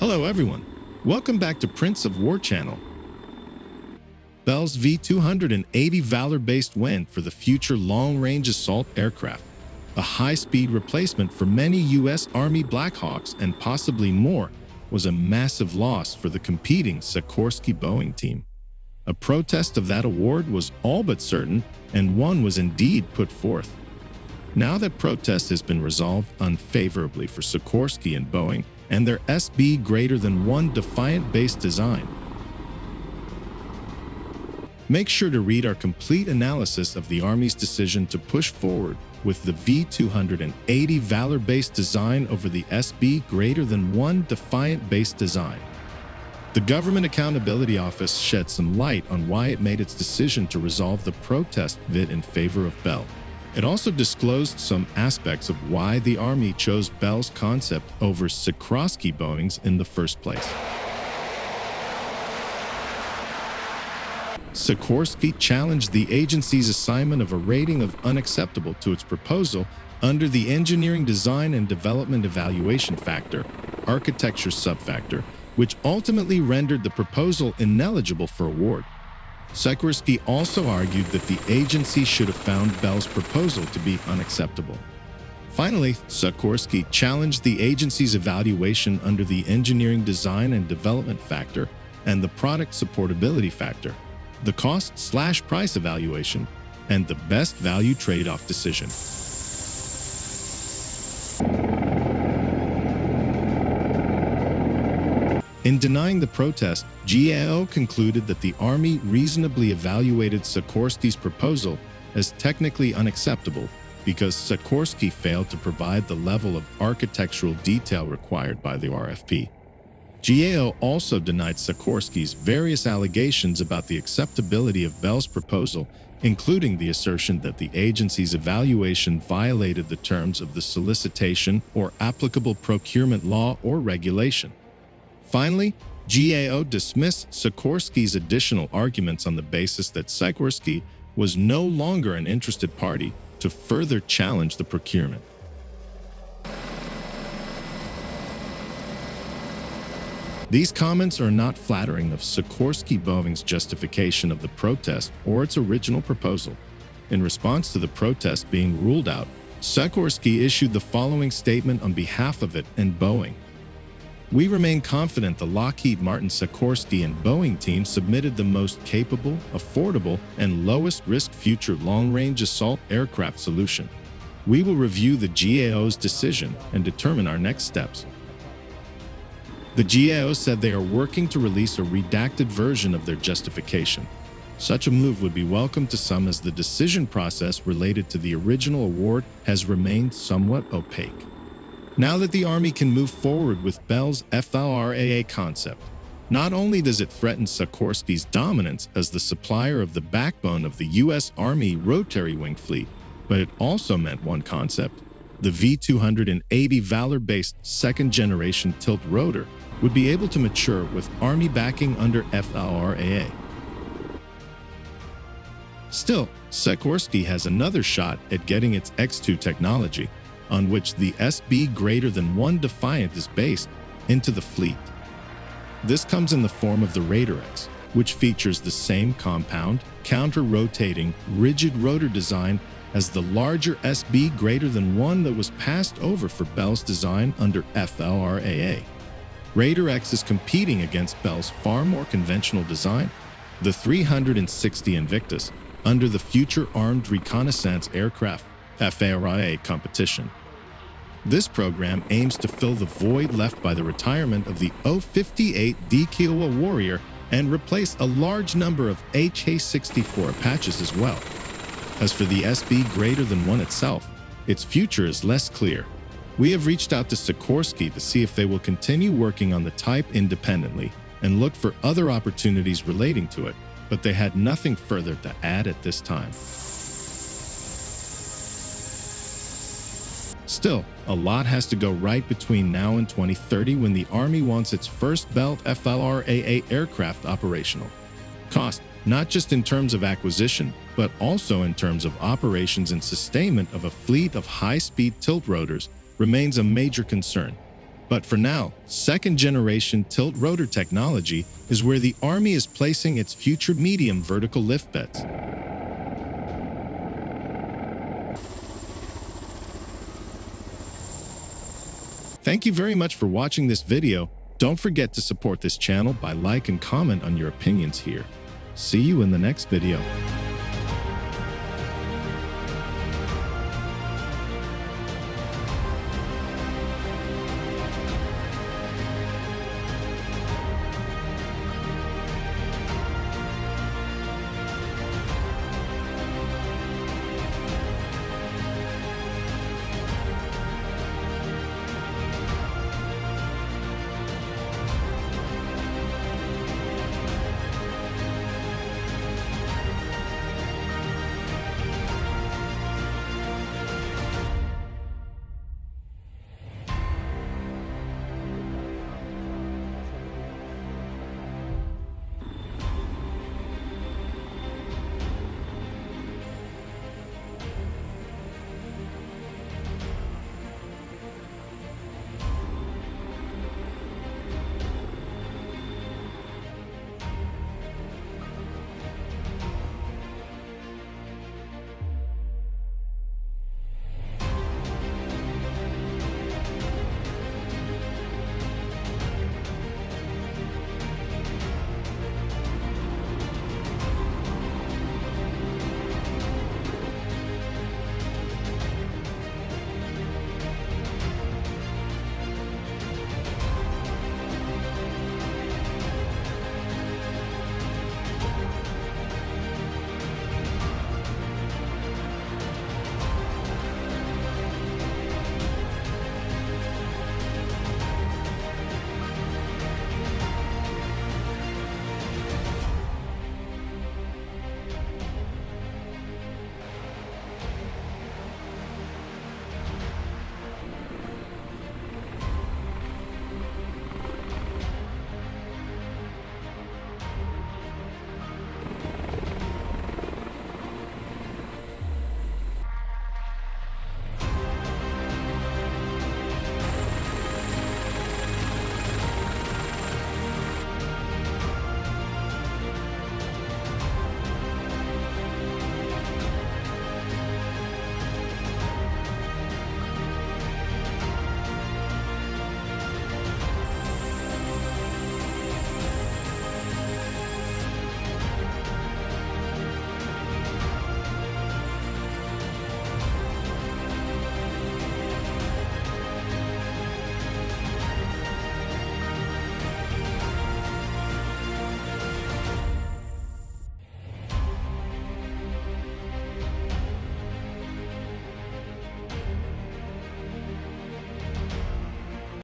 Hello everyone, welcome back to Prince of War channel. Bell's V-280 Valor-based win for the future long-range assault aircraft, a high-speed replacement for many U.S. Army Blackhawks and possibly more, was a massive loss for the competing Sikorsky-Boeing team. A protest of that award was all but certain, and one was indeed put forth. Now that protest has been resolved unfavorably for Sikorsky and Boeing and their SB-1 Defiant-based design. Make sure to read our complete analysis of the Army's decision to push forward with the V-280 Valor-based design over the SB-1 Defiant-based design. The Government Accountability Office shed some light on why it made its decision to resolve the protest bid in favor of Bell. It also disclosed some aspects of why the Army chose Bell's concept over Sikorsky-Boeing's in the first place. Sikorsky challenged the agency's assignment of a rating of unacceptable to its proposal under the Engineering Design and Development Evaluation Factor, Architecture Subfactor, which ultimately rendered the proposal ineligible for award. Sikorsky also argued that the agency should have found Bell's proposal to be unacceptable. Finally, Sikorsky challenged the agency's evaluation under the Engineering Design and Development Factor and the Product Supportability Factor, the cost/price evaluation, and the best value trade-off decision. In denying the protest, GAO concluded that the Army reasonably evaluated Sikorsky's proposal as technically unacceptable because Sikorsky failed to provide the level of architectural detail required by the RFP. GAO also denied Sikorsky's various allegations about the acceptability of Bell's proposal, including the assertion that the agency's evaluation violated the terms of the solicitation or applicable procurement law or regulation. Finally, GAO dismissed Sikorsky's additional arguments on the basis that Sikorsky was no longer an interested party to further challenge the procurement. These comments are not flattering of Sikorsky-Boeing's justification of the protest or its original proposal. In response to the protest being ruled out, Sikorsky issued the following statement on behalf of it and Boeing. We remain confident the Lockheed Martin Sikorsky and Boeing team submitted the most capable, affordable, and lowest-risk future long-range assault aircraft solution. We will review the GAO's decision and determine our next steps. The GAO said they are working to release a redacted version of their justification. Such a move would be welcome to some as the decision process related to the original award has remained somewhat opaque. Now that the Army can move forward with Bell's FLRAA concept, not only does it threaten Sikorsky's dominance as the supplier of the backbone of the U.S. Army rotary wing fleet, but it also meant one concept: the V-280 Valor-based second-generation tilt rotor would be able to mature with Army backing under FLRAA. Still, Sikorsky has another shot at getting its X2 technology, on which the SB-1 Defiant is based, into the fleet. This comes in the form of the Raider X, which features the same compound, counter-rotating, rigid rotor design as the larger SB-1 that was passed over for Bell's design under FLRAA. Raider X is competing against Bell's far more conventional design, the 360 Invictus, under the Future Armed Reconnaissance Aircraft FLRAA competition. This program aims to fill the void left by the retirement of the O-58D Kiowa Warrior and replace a large number of HA-64 Apaches as well. As for the SB-1 itself, its future is less clear. We have reached out to Sikorsky to see if they will continue working on the type independently and look for other opportunities relating to it, but they had nothing further to add at this time. Still, a lot has to go right between now and 2030 when the Army wants its first Bell FLRAA aircraft operational. Cost, not just in terms of acquisition, but also in terms of operations and sustainment of a fleet of high-speed tilt rotors, remains a major concern. But for now, second-generation tilt-rotor technology is where the Army is placing its future medium vertical lift beds. Thank you very much for watching this video. Don't forget to support this channel by like and comment on your opinions here. See you in the next video.